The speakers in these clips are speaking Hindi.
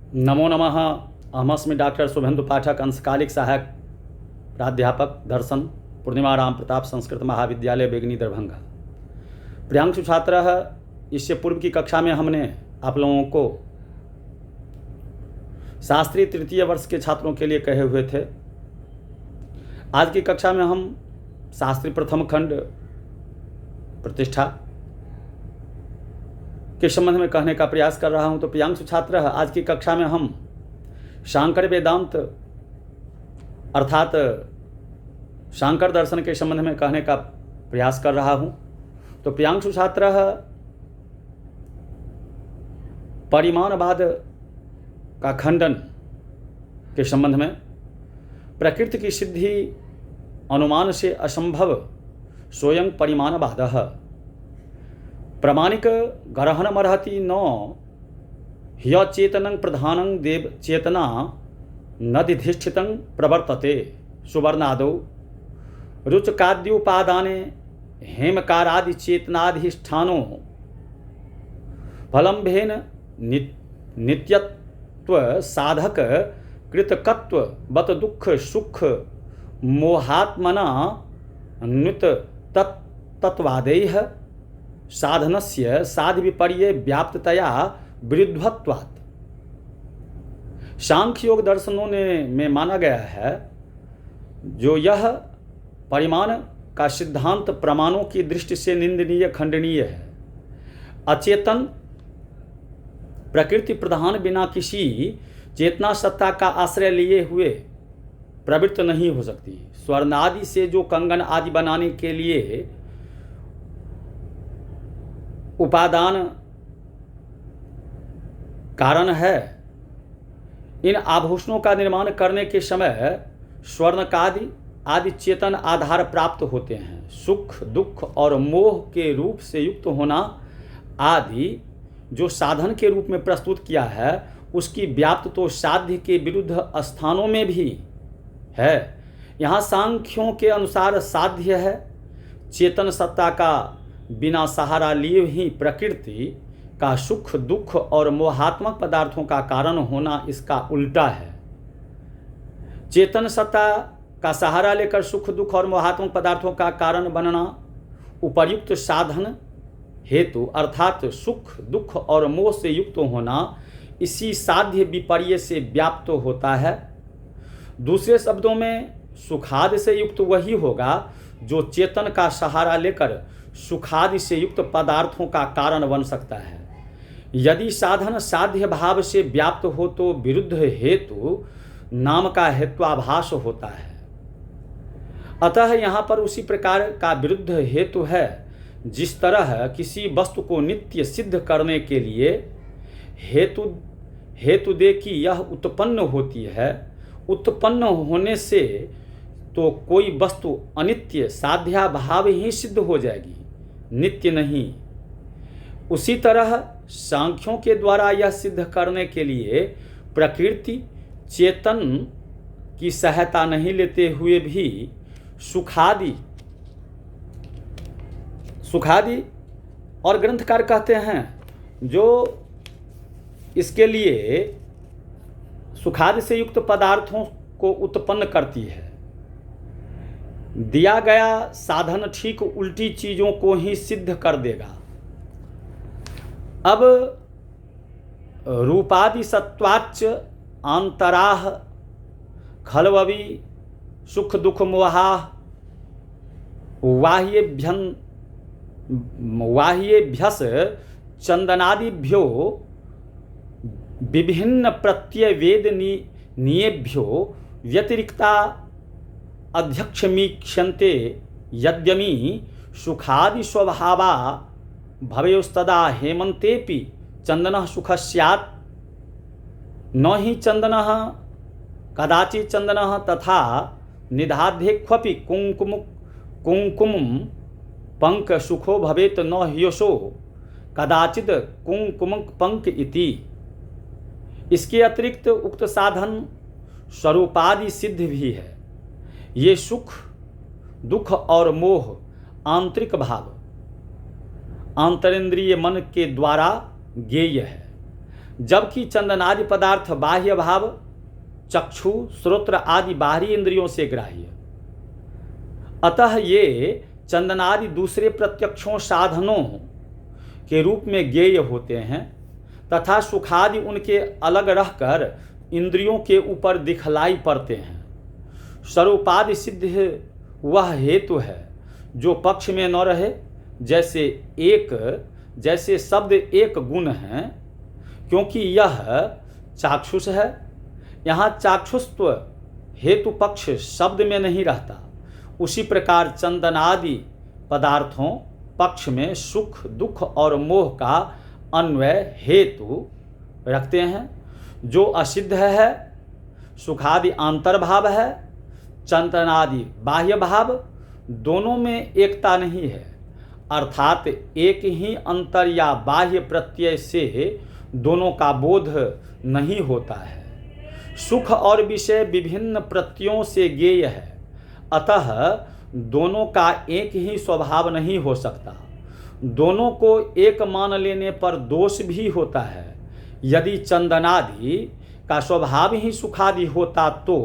नमो नमः। अहमस्मि डॉक्टर शुभेन्दु पाठक, अंशकालिक सहायक प्राध्यापक दर्शन, पूर्णिमा राम प्रताप संस्कृत महाविद्यालय बेगनी दरभंगा। प्रियांशु छात्र, इससे पूर्व की कक्षा में हमने आप लोगों को शास्त्री तृतीय वर्ष के छात्रों के लिए कहे हुए थे। आज की कक्षा में हम शास्त्री प्रथम खंड प्रतिष्ठा के संबंध में कहने का प्रयास कर रहा हूं। तो प्रियांशु छात्र, आज की कक्षा में हम शांकर वेदांत अर्थात शांकर दर्शन के संबंध में कहने का प्रयास कर रहा हूं। तो प्रियांशु छात्र, परिमाणवाद का खंडन के संबंध में प्रकृति की सिद्धि अनुमान से असंभव स्वयं परिमाणवादः प्रामाणिक ग्रहणमर्हति न ह्यचेतनं प्रधानं देव चेतना नदिधिष्ठितं प्रवर्तते सुवर्णादौ रुचकाद्युपादाने हेमकारादि चेतनाधिष्ठानो फलम्भेन नित्यत्व साधक कृतकत्व बत दुख सुख मोहात्मना न्युत तत्वादैः साधनस्य साध विपर्य व्याप्ततया विरुद्धत्वात्। सांख्य योग दर्शनों में माना गया है जो यह परिमाण का सिद्धांत प्रमाणों की दृष्टि से निंदनीय खंडनीय है। अचेतन प्रकृति प्रधान बिना किसी चेतना सत्ता का आश्रय लिए हुए प्रवृत्त नहीं हो सकती। स्वर्ण आदि से जो कंगन आदि बनाने के लिए उपादान कारण है, इन आभूषणों का निर्माण करने के समय स्वर्ण आदि चेतन आधार प्राप्त होते हैं। सुख दुख और मोह के रूप से युक्त होना आदि जो साधन के रूप में प्रस्तुत किया है, उसकी व्याप्त तो साध्य के विरुद्ध स्थानों में भी है। यहाँ सांख्यों के अनुसार साध्य है चेतन सत्ता का बिना सहारा लिए ही प्रकृति का सुख दुख और मोहात्मक पदार्थों का कारण होना इसका उल्टा है। चेतन सत्ता का सहारा लेकर सुख दुख और मोहात्मक पदार्थों का कारण बनना उपर्युक्त साधन हेतु अर्थात सुख दुख और मोह से युक्त होना इसी साध्य विपर्य से व्याप्त होता है। दूसरे शब्दों में सुखादि से युक्त वही होगा जो चेतन का सहारा लेकर सुखादि से युक्त पदार्थों का कारण बन सकता है। यदि साधन साध्य भाव से व्याप्त हो तो विरुद्ध हेतु नाम का हेत्वाभास होता है। अतः यहाँ पर उसी प्रकार का विरुद्ध हेतु है। जिस तरह किसी वस्तु को नित्य सिद्ध करने के लिए हेतु दे कि यह उत्पन्न होती है, उत्पन्न होने से तो कोई वस्तु अनित्य साध्याभाव ही सिद्ध हो जाएगी, नित्य नहीं। उसी तरह सांख्यों के द्वारा यह सिद्ध करने के लिए प्रकृति चेतन की सहायता नहीं लेते हुए भी सुखादि और ग्रंथकार कहते हैं जो इसके लिए सुखादि से युक्त पदार्थों को उत्पन्न करती है। दिया गया साधन ठीक उल्टी चीजों को ही सिद्ध कर देगा। अब रूपादि सत्वाच्च आंतराह खलववी सुख दुख मोहा वाह्येभ्यस चंदनादिभ्यो विभिन्न प्रत्यय वेद नियेभ्यो व्यतिरिक्ता अध्यक्षमीक्षन्ते यद्यमि सुखादि स्वभावा भवेस्तदा हेमंतेपि चंदनः सुख स्यात् न हि चंदनः कदाचित् चंदनः तथा निधाध्ये क्वपि कुंकुमं पंक सुखो भवेत न ह्यसो कदाचित् कुंकुम पंक इति। इसके अतिरिक्त उक्त साधन स्वरूपादि सिद्ध भी है। ये सुख दुख और मोह आंतरिक भाव आंतरेंद्रिय मन के द्वारा ज्ञेय है। जबकि चंदनादि पदार्थ बाह्य भाव, चक्षु, श्रोत्र आदि बाहरी इंद्रियों से ग्राह्य। अतः ये चंदनादि दूसरे प्रत्यक्षों साधनों के रूप में ज्ञेय होते हैं तथा सुखादि उनके अलग रहकर इंद्रियों के ऊपर दिखलाई पड़ते हैं। स्वरूपादि सिद्ध वह हेतु है जो पक्ष में न रहे, जैसे शब्द एक गुण है, क्योंकि यह चाक्षुष है। यहाँ चाक्षुषत्व हेतु पक्ष शब्द में नहीं रहता। उसी प्रकार चंदनादि पदार्थों पक्ष में सुख, दुख और मोह का अन्वय हेतु रखते हैं। जो असिद्ध है, सुखादि आंतर्भाव है, चंदनादि बाह्य भाव, दोनों में एकता नहीं है, अर्थात एक ही अंतर या बाह्य प्रत्यय से दोनों का बोध नहीं होता है। सुख और विषय विभिन्न प्रत्ययों से ज्ञेय है, अतः दोनों का एक ही स्वभाव नहीं हो सकता। दोनों को एक मान लेने पर दोष भी होता है। यदि चंदनादि का स्वभाव ही सुखादि होता तो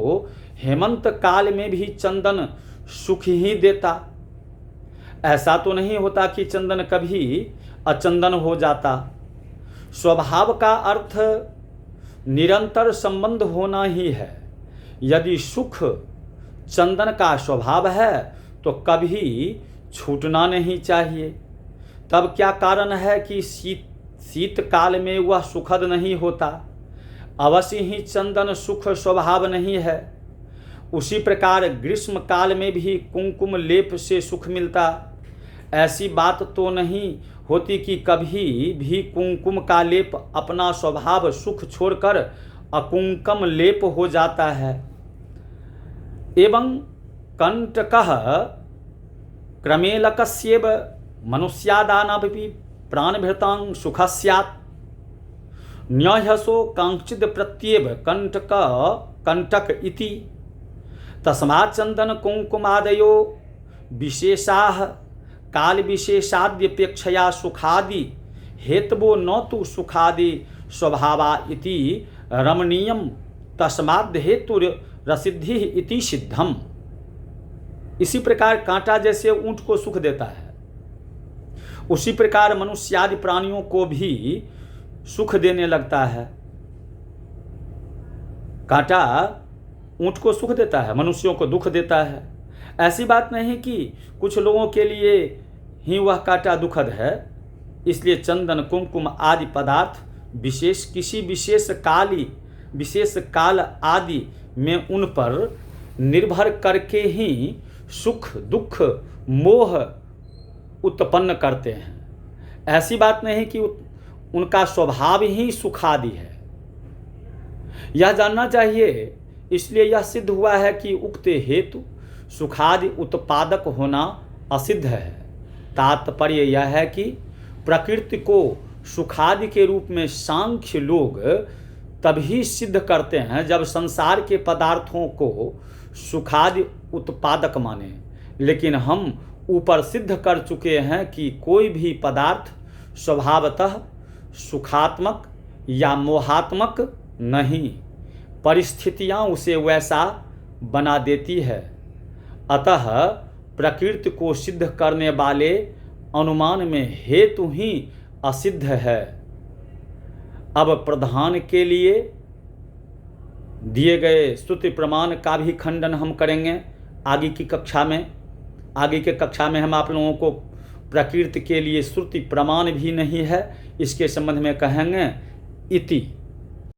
हेमंत काल में भी चंदन सुख ही देता। ऐसा तो नहीं होता कि चंदन कभी अचंदन हो जाता। स्वभाव का अर्थ निरंतर संबंध होना ही है। यदि सुख चंदन का स्वभाव है तो कभी छूटना नहीं चाहिए। तब क्या कारण है कि शीत काल में वह सुखद नहीं होता? अवश्य ही चंदन सुख स्वभाव नहीं है। उसी प्रकार ग्रीष्म काल में भी कुंकुम लेप से सुख मिलता। ऐसी बात तो नहीं होती कि कभी भी कुंकुम का लेप अपना स्वभाव सुख छोड़कर अकुंकम लेप हो जाता है। एवं कंटकः क्रमेलकस्येव मनुष्यादानापि प्राणभृतां सुखः स्यात्। न्यहसो कांचिद प्रत्येव कंटक इति। तस्मात् चंदन कुंकुमादयो विशेषाः काल विशेषाद्यपेक्षया सुखादि हेतवो न तो सुखादि स्वभावा इति रमणीयम तस्माद् हेतु रसिद्धि इति सिद्धम। इसी प्रकार कांटा जैसे ऊंट को सुख देता है, उसी प्रकार मनुष्यादि प्राणियों को भी सुख देने लगता है। कांटा ऊंट को सुख देता है, मनुष्यों को दुख देता है। ऐसी बात नहीं कि कुछ लोगों के लिए ही वह कांटा दुखद है। इसलिए चंदन, कुमकुम आदि पदार्थ किसी विशेष काल आदि में उन पर निर्भर करके ही सुख, दुख, मोह उत्पन्न करते हैं। ऐसी बात नहीं कि उनका स्वभाव ही सुखादि है। यह जानना चाहिए। इसलिए यह सिद्ध हुआ है कि उक्त हेतु सुखादि उत्पादक होना असिद्ध है। तात्पर्य यह है कि प्रकृति को सुखादि के रूप में सांख्य लोग तभी सिद्ध करते हैं जब संसार के पदार्थों को सुखादि उत्पादक माने। लेकिन हम ऊपर सिद्ध कर चुके हैं कि कोई भी पदार्थ स्वभावतः सुखात्मक या मोहात्मक नहीं, परिस्थितियां उसे वैसा बना देती है। अतः प्रकृति को सिद्ध करने वाले अनुमान में हेतु ही असिद्ध है। अब प्रधान के लिए दिए गए स्तुति प्रमाण का भी खंडन हम करेंगे आगे की कक्षा में। आगे के कक्षा में हम आप लोगों को प्रकृति के लिए श्रुति प्रमाण भी नहीं है इसके संबंध में कहेंगे। इति